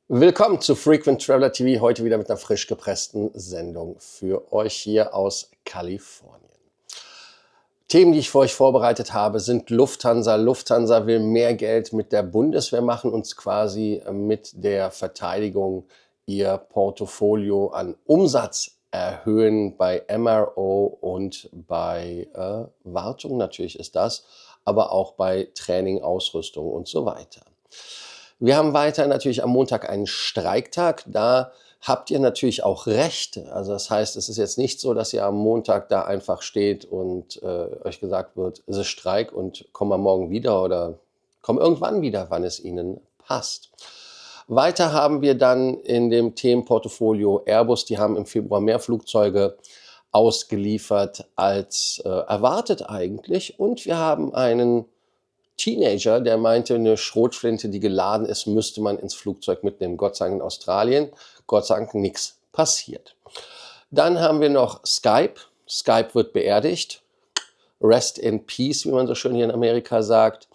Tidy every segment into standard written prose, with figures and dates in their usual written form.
Willkommen zu Frequent Traveler TV, heute wieder mit einer frisch gepressten Sendung für euch hier aus Kalifornien. Themen, die ich für euch vorbereitet habe, sind Lufthansa. Lufthansa will mehr Geld mit der Bundeswehr machen und quasi mit der Verteidigung ihr Portfolio an Umsatz erhöhen bei MRO und bei Wartung, natürlich ist das, aber auch bei Training, Ausrüstung und so weiter. Wir haben weiter natürlich am Montag einen Streiktag. Da habt ihr natürlich auch Rechte. Also das heißt, es ist jetzt nicht so, dass ihr am Montag da einfach steht und euch gesagt wird, es ist Streik und komm mal morgen wieder oder komm irgendwann wieder, wann es Ihnen passt. Weiter haben wir dann in dem Themenportfolio Airbus. Die haben im Februar mehr Flugzeuge ausgeliefert als erwartet eigentlich. Und wir haben einen Teenager, der meinte, eine Schrotflinte, die geladen ist, müsste man ins Flugzeug mitnehmen. Gott sei Dank in Australien, Gott sei Dank nichts passiert. Dann haben wir noch Skype. Skype wird beerdigt. Rest in Peace, wie man so schön hier in Amerika sagt.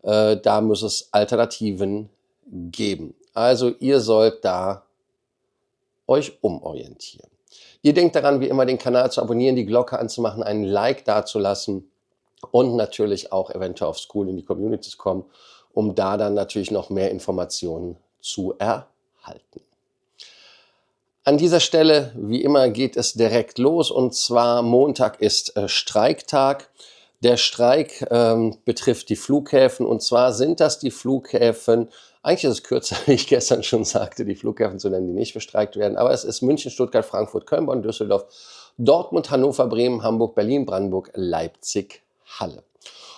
Da muss es Alternativen geben. Also ihr sollt da euch umorientieren. Ihr denkt daran, wie immer den Kanal zu abonnieren, die Glocke anzumachen, einen Like dazulassen. Und natürlich auch eventuell auf School in die Community zu kommen, um da dann natürlich noch mehr Informationen zu erhalten. An dieser Stelle, wie immer, geht es direkt los und zwar Montag ist Streiktag. Der Streik betrifft die Flughäfen und zwar sind das die Flughäfen, eigentlich ist es kürzer, wie ich gestern schon sagte, die Flughäfen zu nennen, die nicht bestreikt werden, aber es ist München, Stuttgart, Frankfurt, Köln, Bonn, Düsseldorf, Dortmund, Hannover, Bremen, Hamburg, Berlin, Brandenburg, Leipzig, Halle.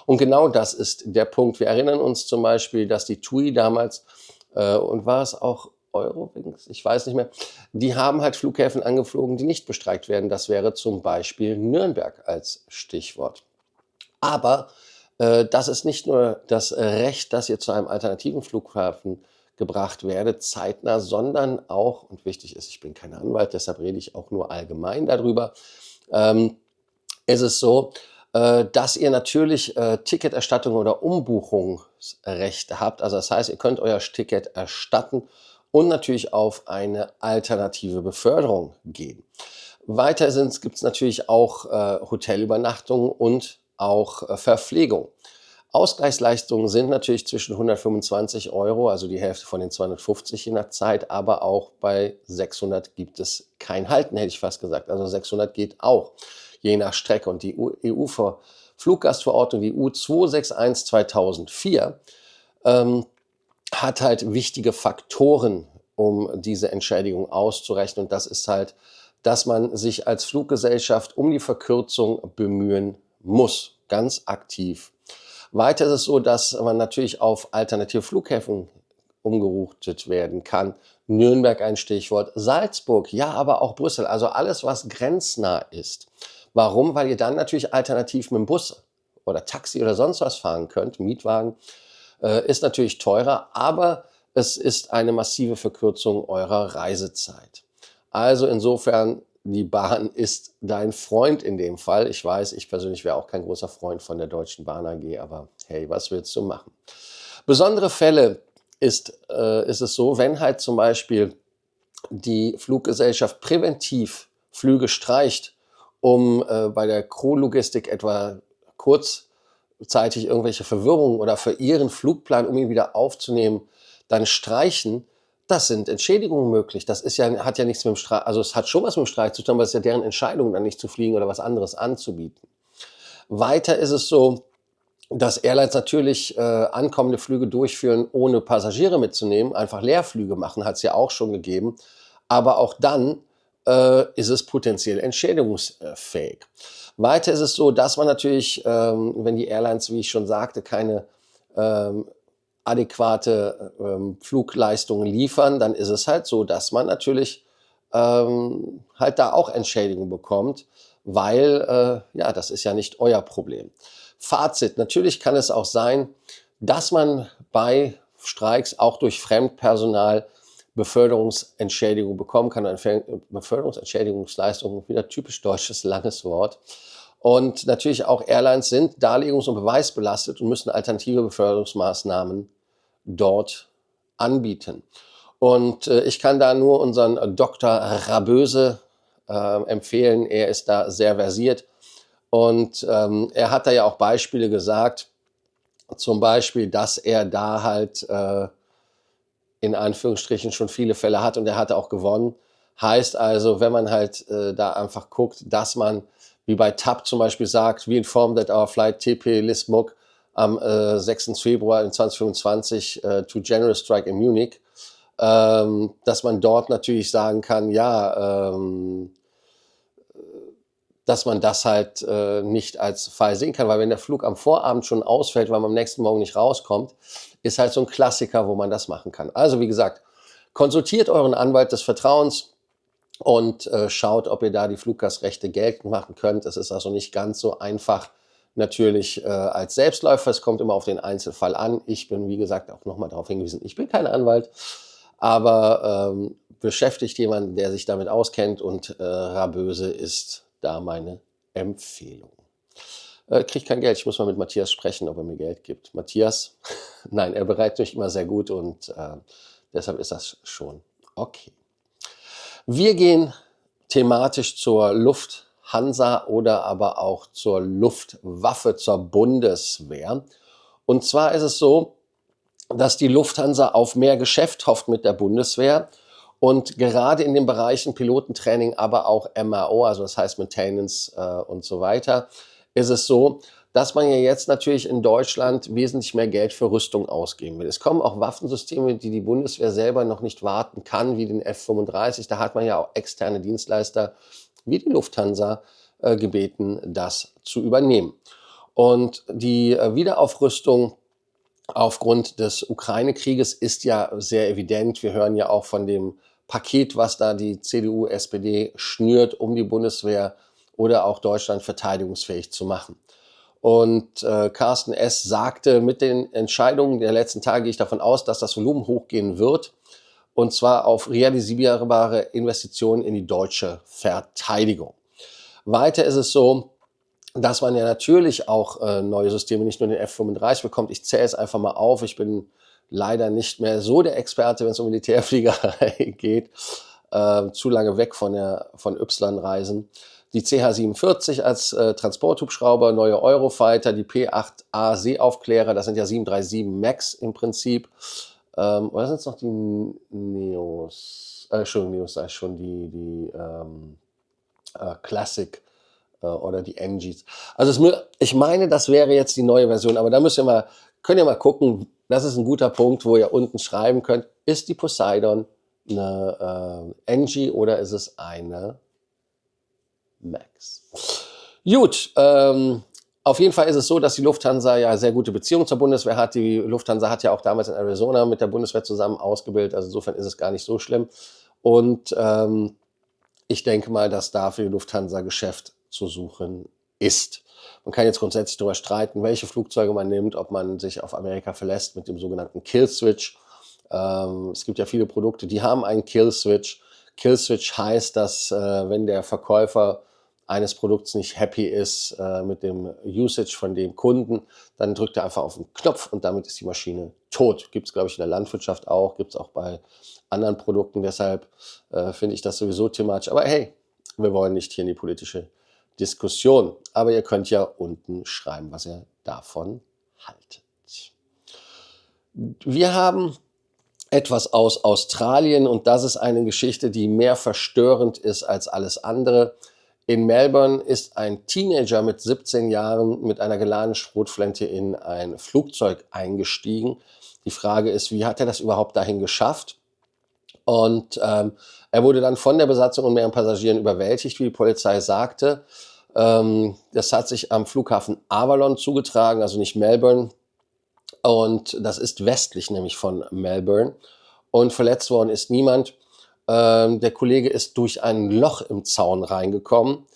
Und genau das ist der Punkt. Wir erinnern uns zum Beispiel, dass die TUI damals, und war es auch Eurowings, ich weiß nicht mehr, die haben halt Flughäfen angeflogen, die nicht bestreikt werden. Das wäre zum Beispiel Nürnberg als Stichwort. Aber das ist nicht nur das Recht, dass ihr zu einem alternativen Flughafen gebracht werdet, zeitnah, sondern auch, und wichtig ist, ich bin kein Anwalt, deshalb rede ich auch nur allgemein darüber, ist es so, dass ihr natürlich Ticketerstattung oder Umbuchungsrechte habt. Also das heißt, ihr könnt euer Ticket erstatten und natürlich auf eine alternative Beförderung gehen. Weiter gibt es natürlich auch Hotelübernachtungen und auch Verpflegung. Ausgleichsleistungen sind natürlich zwischen 125 €, also die Hälfte von den 250 je nach Zeit, aber auch bei 600 gibt es kein Halten, hätte ich fast gesagt. Also 600 geht auch, je nach Strecke. Und die EU-Fluggastverordnung, die EU 261/2004, hat halt wichtige Faktoren, um diese Entschädigung auszurechnen. Und das ist halt, dass man sich als Fluggesellschaft um die Verkürzung bemühen muss, ganz aktiv. Weiter ist es so, dass man natürlich auf alternative Flughäfen umgeroutet werden kann. Nürnberg ein Stichwort, Salzburg, ja, aber auch Brüssel, also alles, was grenznah ist. Warum? Weil ihr dann natürlich alternativ mit dem Bus oder Taxi oder sonst was fahren könnt. Mietwagen ist natürlich teurer, aber es ist eine massive Verkürzung eurer Reisezeit. Also insofern, die Bahn ist dein Freund in dem Fall. Ich weiß, ich persönlich wäre auch kein großer Freund von der Deutschen Bahn AG, aber hey, was willst du machen? Besondere Fälle ist es so, wenn halt zum Beispiel die Fluggesellschaft präventiv Flüge streicht, um bei der Crew-Logistik etwa kurzzeitig irgendwelche Verwirrungen oder für ihren Flugplan, um ihn wieder aufzunehmen, dann streichen, das sind Entschädigungen möglich. Das ist ja, hat ja nichts mit dem Streik, also es hat schon was mit dem Streik zu tun, aber es ist ja deren Entscheidung, dann nicht zu fliegen oder was anderes anzubieten. Weiter ist es so, dass Airlines natürlich ankommende Flüge durchführen, ohne Passagiere mitzunehmen, einfach Leerflüge machen, hat es ja auch schon gegeben. Aber auch dann ist es potenziell entschädigungsfähig. Weiter ist es so, dass man natürlich, wenn die Airlines, wie ich schon sagte, keine adäquate Flugleistungen liefern, dann ist es halt so, dass man natürlich halt da auch Entschädigung bekommt, weil ja, das ist ja nicht euer Problem. Fazit, natürlich kann es auch sein, dass man bei Streiks auch durch Fremdpersonal Beförderungsentschädigung bekommen kann. Eine Beförderungsentschädigungsleistung, wieder typisch deutsches langes Wort. Und natürlich auch Airlines sind darlegungs- und beweisbelastet und müssen alternative Beförderungsmaßnahmen dort anbieten. Und ich kann da nur unseren Dr. Raböse empfehlen. Er ist da sehr versiert. Und er hat da ja auch Beispiele gesagt, zum Beispiel, dass er da halt in Anführungsstrichen schon viele Fälle hat und er hatte auch gewonnen. Heißt also, wenn man halt da einfach guckt, dass man, wie bei TAP zum Beispiel sagt, we inform that our flight TP Lismuk am 6. Februar in 2025 to General Strike in Munich, dass man dort natürlich sagen kann, ja, dass man das halt nicht als Fall sehen kann, weil wenn der Flug am Vorabend schon ausfällt, weil man am nächsten Morgen nicht rauskommt, ist halt so ein Klassiker, wo man das machen kann. Also wie gesagt, konsultiert euren Anwalt des Vertrauens und schaut, ob ihr da die Fluggastrechte geltend machen könnt. Es ist also nicht ganz so einfach natürlich als Selbstläufer. Es kommt immer auf den Einzelfall an. Ich bin, wie gesagt, auch nochmal darauf hingewiesen, ich bin kein Anwalt, aber beschäftigt jemanden, der sich damit auskennt und Raböse ist da meine Empfehlung. Kriegt kein Geld, ich muss mal mit Matthias sprechen, ob er mir Geld gibt. Matthias, nein, er bereitet mich immer sehr gut und deshalb ist das schon okay. Wir gehen thematisch zur Lufthansa oder aber auch zur Luftwaffe, zur Bundeswehr. Und zwar ist es so, dass die Lufthansa auf mehr Geschäft hofft mit der Bundeswehr und gerade in den Bereichen Pilotentraining, aber auch MRO, also das heißt Maintenance und so weiter, ist es so, dass man ja jetzt natürlich in Deutschland wesentlich mehr Geld für Rüstung ausgeben will. Es kommen auch Waffensysteme, die die Bundeswehr selber noch nicht warten kann, wie den F-35. Da hat man ja auch externe Dienstleister wie die Lufthansa gebeten, das zu übernehmen. Und die Wiederaufrüstung aufgrund des Ukraine-Krieges ist ja sehr evident. Wir hören ja auch von dem Paket, was da die CDU, SPD schnürt, um die Bundeswehr oder auch Deutschland verteidigungsfähig zu machen. Und Carsten S. sagte, mit den Entscheidungen der letzten Tage gehe ich davon aus, dass das Volumen hochgehen wird. Und zwar auf realisierbare Investitionen in die deutsche Verteidigung. Weiter ist es so, dass man ja natürlich auch neue Systeme, nicht nur den F-35 bekommt. Ich zähle es einfach mal auf. Ich bin leider nicht mehr so der Experte, wenn es um Militärfliegerei geht. Zu lange weg von Y-Reisen. Die CH-47 als Transporthubschrauber, neue Eurofighter, die P-8A Seeaufklärer, das sind ja 737 MAX im Prinzip. Oder sind es noch die Neos? Entschuldigung, Neos sei schon die Classic oder die NGs. Also ich meine, das wäre jetzt die neue Version, aber da könnt ihr mal gucken, das ist ein guter Punkt, wo ihr unten schreiben könnt, ist die Poseidon eine NG oder ist es eine Max? Gut, auf jeden Fall ist es so, dass die Lufthansa ja sehr gute Beziehungen zur Bundeswehr hat. Die Lufthansa hat ja auch damals in Arizona mit der Bundeswehr zusammen ausgebildet, also insofern ist es gar nicht so schlimm. Und ich denke mal, dass da für die Lufthansa Geschäft zu suchen ist. Man kann jetzt grundsätzlich darüber streiten, welche Flugzeuge man nimmt, ob man sich auf Amerika verlässt mit dem sogenannten Kill-Switch. Es gibt ja viele Produkte, die haben einen Kill-Switch. Kill-Switch heißt, dass wenn der Verkäufer eines Produkts nicht happy ist mit dem Usage von dem Kunden, dann drückt er einfach auf den Knopf und damit ist die Maschine tot. Gibt es, glaube ich, in der Landwirtschaft auch, gibt es auch bei anderen Produkten. Deshalb finde ich das sowieso thematisch. Aber hey, wir wollen nicht hier in die politische Diskussion. Aber ihr könnt ja unten schreiben, was ihr davon haltet. Wir haben etwas aus Australien und das ist eine Geschichte, die mehr verstörend ist als alles andere. In Melbourne ist ein Teenager mit 17 Jahren mit einer geladenen Schrotflinte in ein Flugzeug eingestiegen. Die Frage ist, wie hat er das überhaupt dahin geschafft? Und er wurde dann von der Besatzung und mehreren Passagieren überwältigt, wie die Polizei sagte. Das hat sich am Flughafen Avalon zugetragen, also nicht Melbourne. Und das ist westlich nämlich von Melbourne. Und verletzt worden ist niemand. Der Kollege ist durch ein Loch im Zaun reingekommen.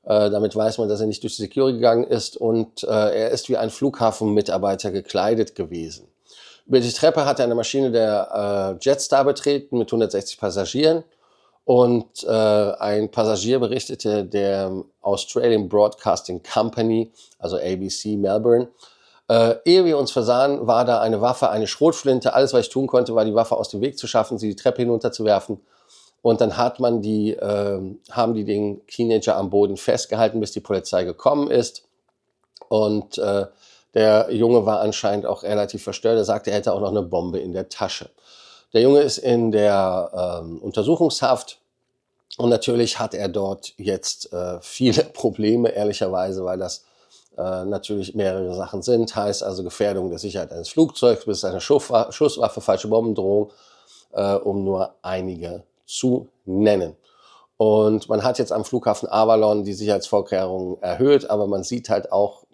Damit weiß man, dass er nicht durch die Security gegangen ist. Und er ist wie ein Flughafenmitarbeiter gekleidet gewesen. Über die Treppe hat er eine Maschine der Jetstar betreten mit 160 Passagieren. Und ein Passagier berichtete der Australian Broadcasting Company, also ABC Melbourne, Ehe wir uns versahen, war da eine Waffe, eine Schrotflinte. Alles, was ich tun konnte, war die Waffe aus dem Weg zu schaffen, sie die Treppe hinunterzuwerfen. Und dann haben die den Teenager am Boden festgehalten, bis die Polizei gekommen ist. Und der Junge war anscheinend auch relativ verstört. Er sagte, er hätte auch noch eine Bombe in der Tasche. Der Junge ist in der Untersuchungshaft. Und natürlich hat er dort jetzt viele Probleme, ehrlicherweise, weil das natürlich mehrere Sachen sind. Heißt also Gefährdung der Sicherheit eines Flugzeugs bis eine Schusswaffe, falsche Bombendrohung, um nur einige zu nennen. Und man hat jetzt am Flughafen Avalon die Sicherheitsvorkehrungen erhöht, aber man sieht halt auch,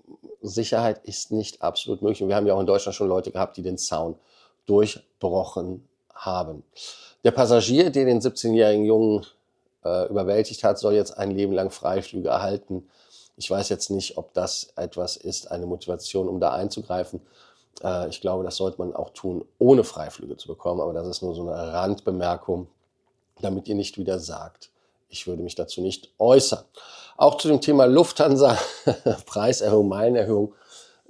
Sicherheit ist nicht absolut möglich. Und wir haben ja auch in Deutschland schon Leute gehabt, die den Zaun durchbrochen haben. Der Passagier, der den 17-jährigen Jungen überwältigt hat, soll jetzt ein Leben lang Freiflüge erhalten. Ich weiß jetzt nicht, ob das etwas ist, eine Motivation, um da einzugreifen. Ich glaube, das sollte man auch tun, ohne Freiflüge zu bekommen. Aber das ist nur so eine Randbemerkung, damit ihr nicht wieder sagt, ich würde mich dazu nicht äußern. Auch zu dem Thema Lufthansa, Preiserhöhung, Meilenerhöhung.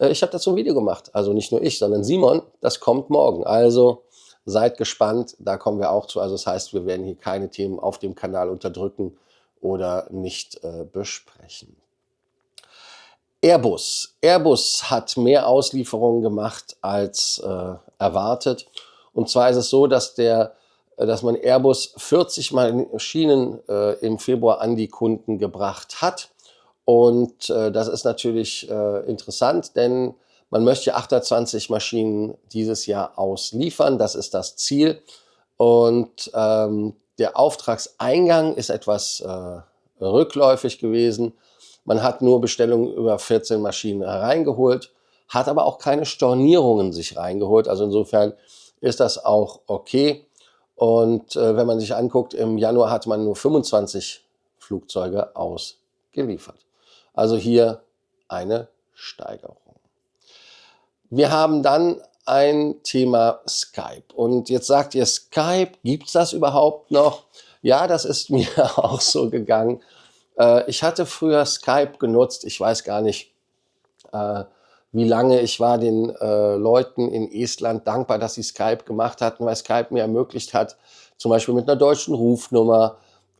Ich habe dazu ein Video gemacht. Also nicht nur ich, sondern Simon. Das kommt morgen. Also seid gespannt, da kommen wir auch zu. Also das heißt, wir werden hier keine Themen auf dem Kanal unterdrücken oder nicht besprechen. Airbus. Airbus hat mehr Auslieferungen gemacht als erwartet. Und zwar ist es so, dass man Airbus 40 Maschinen im Februar an die Kunden gebracht hat. Und das ist natürlich interessant, denn man möchte 28 Maschinen dieses Jahr ausliefern. Das ist das Ziel. Und der Auftragseingang ist etwas rückläufig gewesen. Man hat nur Bestellungen über 14 Maschinen hereingeholt, hat aber auch keine Stornierungen sich reingeholt. Also insofern ist das auch okay. Und wenn man sich anguckt, im Januar hat man nur 25 Flugzeuge ausgeliefert. Also hier eine Steigerung. Wir haben dann ein Thema Skype. Und jetzt sagt ihr, Skype, gibt es das überhaupt noch? Ja, das ist mir auch so gegangen. Ich hatte früher Skype genutzt. Ich weiß gar nicht, wie lange. Ich war den Leuten in Estland dankbar, dass sie Skype gemacht hatten, weil Skype mir ermöglicht hat, zum Beispiel mit einer deutschen Rufnummer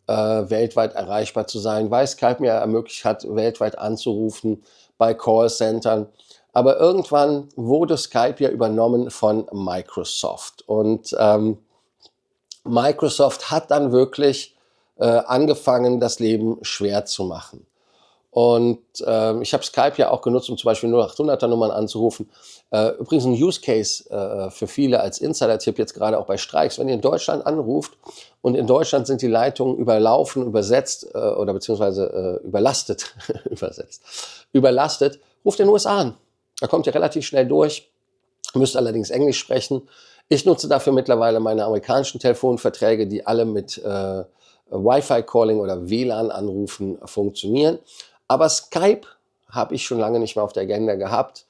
weltweit erreichbar zu sein, weil Skype mir ermöglicht hat, weltweit anzurufen bei Callcentern. Aber irgendwann wurde Skype ja übernommen von Microsoft. Und Microsoft hat dann wirklich angefangen, das Leben schwer zu machen. Und ich habe Skype ja auch genutzt, um zum Beispiel 0800er-Nummern anzurufen. Übrigens ein Use Case für viele als Insider-Tipp jetzt gerade auch bei Streiks. Wenn ihr in Deutschland anruft und in Deutschland sind die Leitungen überlaufen, übersetzt oder beziehungsweise überlastet, überlastet, ruft in den USA an. Da kommt ihr relativ schnell durch, müsst allerdings Englisch sprechen. Ich nutze dafür mittlerweile meine amerikanischen Telefonverträge, die alle mit Wi-Fi-Calling oder WLAN-Anrufen funktionieren. Aber Skype habe ich schon lange nicht mehr auf der Agenda gehabt.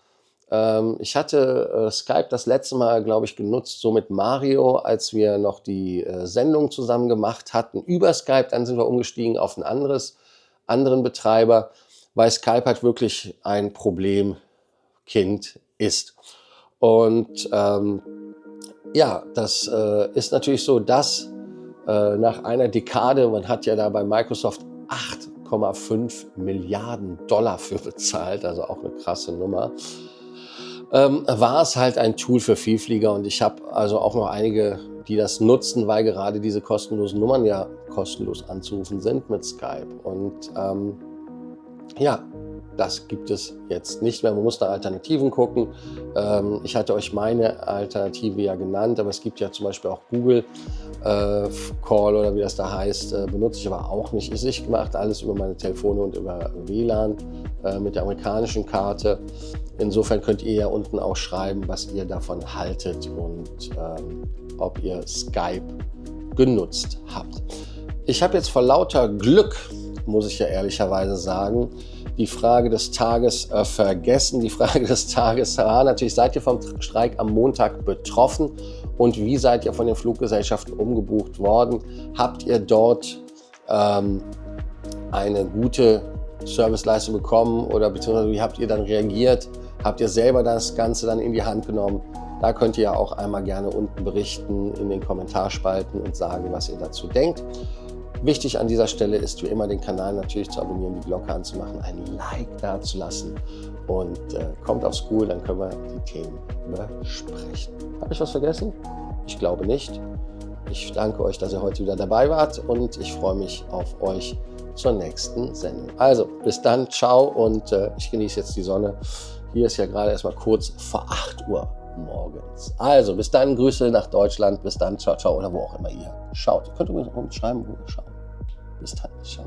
Ich hatte Skype das letzte Mal, glaube ich, genutzt, so mit Mario, als wir noch die Sendung zusammen gemacht hatten über Skype. Dann sind wir umgestiegen auf einen anderen Betreiber, weil Skype halt wirklich ein Problemkind ist. Und ja, das ist natürlich so, dass nach einer Dekade, man hat ja da bei Microsoft 8,5 Milliarden Dollar für bezahlt, also auch eine krasse Nummer, war es halt ein Tool für Vielflieger. Und ich habe also auch noch einige, die das nutzen, weil gerade diese kostenlosen Nummern ja kostenlos anzurufen sind mit Skype. Und ja, das gibt es jetzt nicht mehr. Man muss nach Alternativen gucken. Ich hatte euch meine Alternative ja genannt, aber es gibt ja zum Beispiel auch Google Call oder wie das da heißt. Benutze ich aber auch nicht. Ich gemacht alles über meine Telefone und über WLAN mit der amerikanischen Karte. Insofern könnt ihr ja unten auch schreiben, was ihr davon haltet und ob ihr Skype genutzt habt. Ich habe jetzt vor lauter Glück, muss ich ja ehrlicherweise sagen, die Frage des Tages vergessen. Die Frage des Tages war natürlich, seid ihr vom Streik am Montag betroffen und wie seid ihr von den Fluggesellschaften umgebucht worden? Habt ihr dort eine gute Serviceleistung bekommen oder beziehungsweise wie habt ihr dann reagiert? Habt ihr selber das Ganze dann in die Hand genommen? Da könnt ihr ja auch einmal gerne unten berichten in den Kommentarspalten und sagen, was ihr dazu denkt. Wichtig an dieser Stelle ist wie immer, den Kanal natürlich zu abonnieren, die Glocke anzumachen, ein Like da zu lassen und kommt aufs School, dann können wir die Themen besprechen. Habe ich was vergessen? Ich glaube nicht. Ich danke euch, dass ihr heute wieder dabei wart und ich freue mich auf euch zur nächsten Sendung. Also, bis dann, ciao und ich genieße jetzt die Sonne. Hier ist ja gerade erstmal kurz vor 8 Uhr morgens. Also, bis dann, Grüße nach Deutschland, bis dann, ciao, ciao oder wo auch immer ihr schaut. Ihr könnt übrigens auch schreiben, wo ihr schaut. Bis dann, ciao.